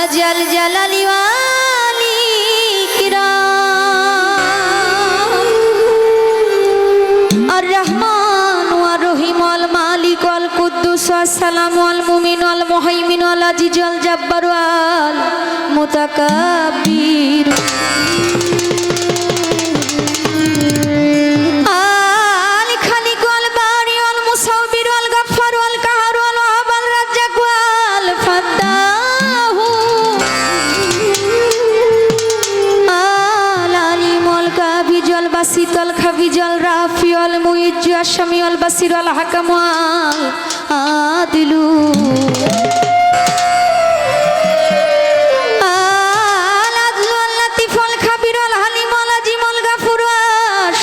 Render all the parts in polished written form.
जल जलाली वाली किराम और रहमान और रहीम और मालिक और कुद्दूस और सलाम और मुमिन और मुहैमिन और अजीज और जब्बार और मुतकब्बिर शीतल खबीजल राफियल मुइज्ज शमील बसीरल हकमाल आदिलु आलादुल लतीफुल खबीरुल हलीमुल अजीमुल गफूर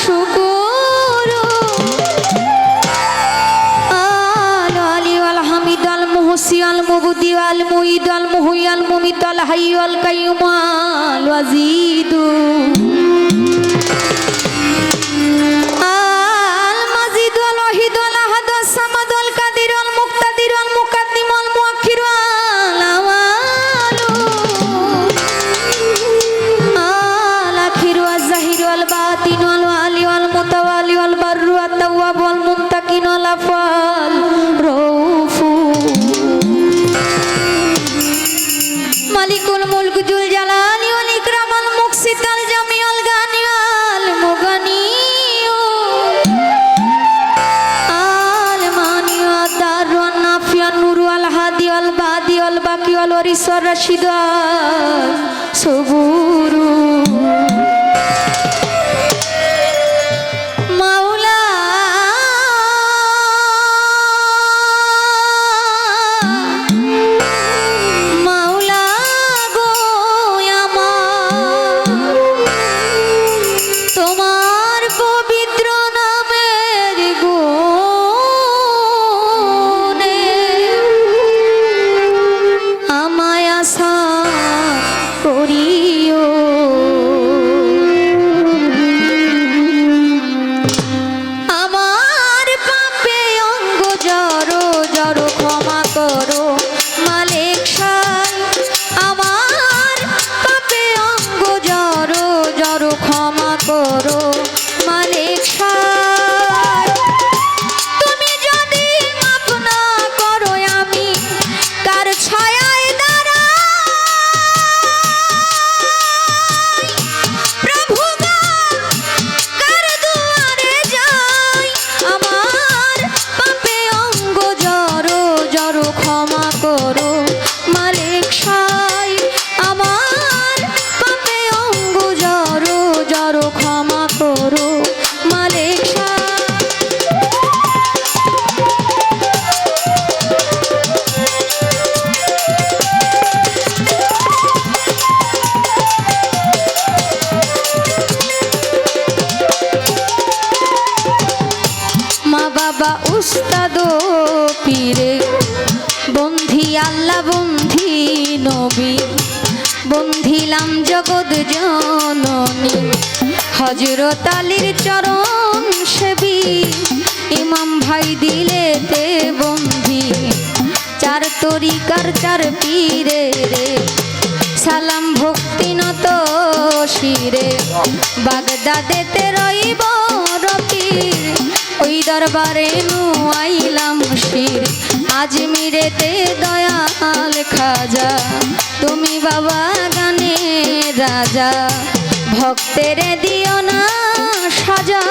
शुकुर आली वल हमीदुल मुहसिनुल मुबदिउल मुईदुल मुहय्यिल मुमीतुल हय्युल कय्यूमुल वजीदु मालिकुल मुल्क जुल जलाली वल इकराम अल मुक़सित अल जमी अल गानी अल मुगनी अल मानी अल दार अल नाफी अल नूर अल हादी अल बादी अल बाकी अल वरिस अल रशीद अल सबूर उस्तादो पीरे बंधी आल्ला बंधी नबी बंधिलाम जगत जननी हजरत आलीर चरण सेवी इमाम भाई दिलेते बंधी चार तरिकार चार पीरे रे सालाम भक्ति নত शिरे बागदादेते रइब रपीर ওই দরবারে নু আইলাম শির আজমিরেতে দয়াল খাজা তুমি বাবা গানে রাজা ভক্তের দিও না সাজা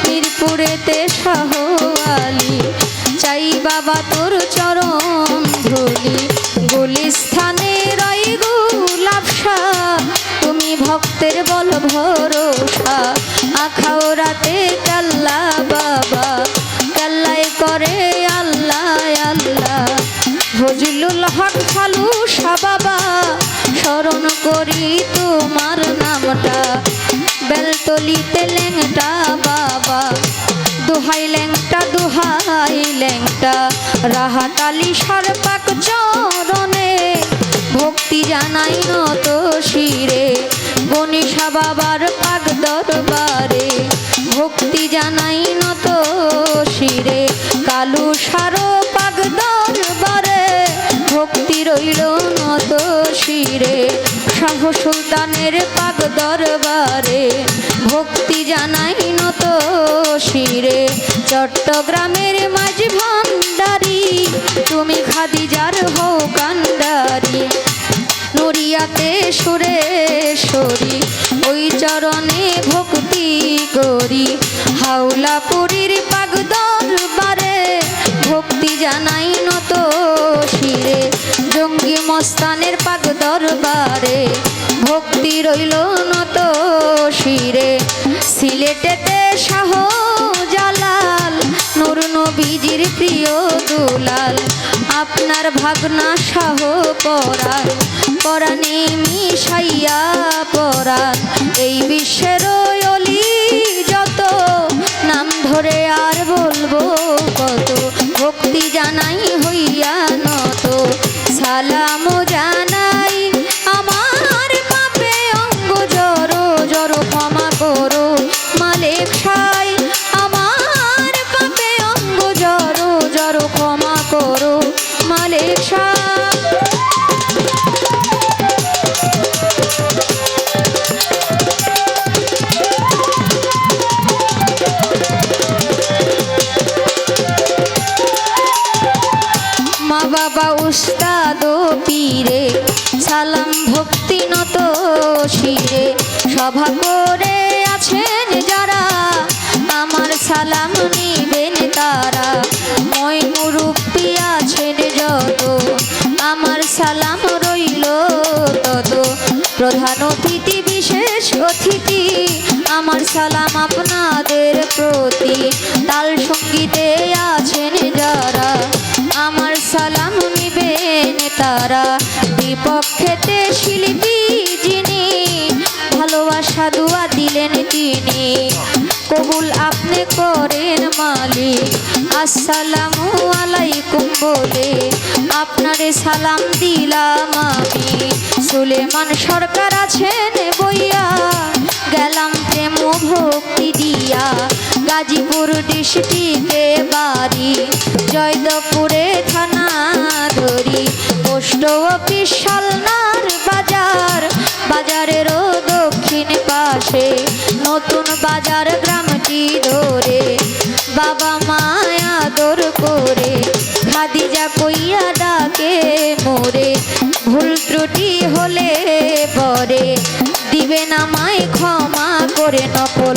মিরপুরেতে শাহ আলী চাই বাবা তোর চরণ ধুলি গুলিস্থানে রই গুলাবশা তুমি ভক্তের বল ভরসা আখাও রাতে কাল্লা বাবা কাল্লাই করে আল্লাহ আল্লাহ ফজলুল হক খালুসা বাবা স্মরণ করি তোমার নামটা বেলতলিতে ল্যাংটা বাবা দুহাই ল্যাংটা রাহাতালি সারপাক চরণে ভক্তি জানাই নত শিরে গণেশা বাবার পাক দরবারে ভক্তি জানাই নত শিরে কালু সারো পাক দরবারে ভক্তি রইল নত শিরে। শাহ সুলতানের পাক দরবারে ভক্তি জানাই নত শিরে। চট্টগ্রামের মাঝ ভান্ডারি তুমি খাদিজার হও কান্ডারি। নুরিয়াতে সুরেশ্বরী ওই চরণে ভক্তি করি। হাওলাপুরীর পাক দরবারে ভক্তি জানাই নত শিরে। জঙ্গি মস্তানের পাক দরবারে ভক্তি রইল নত শিরে। সিলেটেতে শাহ জালাল নূর নবীজির প্রিয় দুলাল আপনার ভাগনা শাহ পরাণ পরাণে মিশাইয়া পরাণ। এই বিশ্বের অলি যত নাম ধরে আর বলবো কত। ভক্তি জানাই হইয়া নত সালাম জানাই আমার পাপে অঙ্গ জড়ো জড়ো ক্ষমা করো মালিক সাই। আমার পাপে অঙ্গ জড়ো জড়ো ক্ষমা করো মালিক সাই। মা বাবা উস্তাদ ও পীরে সালাম ভক্তি নত শিরে। সভা করে আছেন যারা আমার সালাম নিবেন তারা। মই মুরুব্বি আছেন যত আমার সালাম রইল তত। প্রধান অতিথি বিশেষ অতিথি আমার সালাম আপনাদের প্রতি। তাল সঙ্গীতে আছেন যারা আমার সালাম নিবেন তারা। বিপক্ষেতে শিল্পী যিনি ভালোবাসা দুয়া দিলেন তিনি। কবুল আপনি করেন মালিক আসসালামু আলাইকুম বলে আপনারে সালাম দিলাম আমি। সুলেমান সরকার আছেন বইয়া গেলাম প্রেম ভক্তি দিয়া। গাজীপুর ডিস্ট্রিক্টে বাড়ি জয়দেবপুরে থানা ধরি। পোস্ট অফিস শালনার বাজার বাজারেরও দক্ষিণ পাশে নতুন বাজার গ্রামটি ধরে। বাবা মায়া আদর করে খাদিজা কইয়া ডাকে মোরে। ভুল ত্রুটি হলে পরে দিবেন আমায় ক্ষমা করে নকল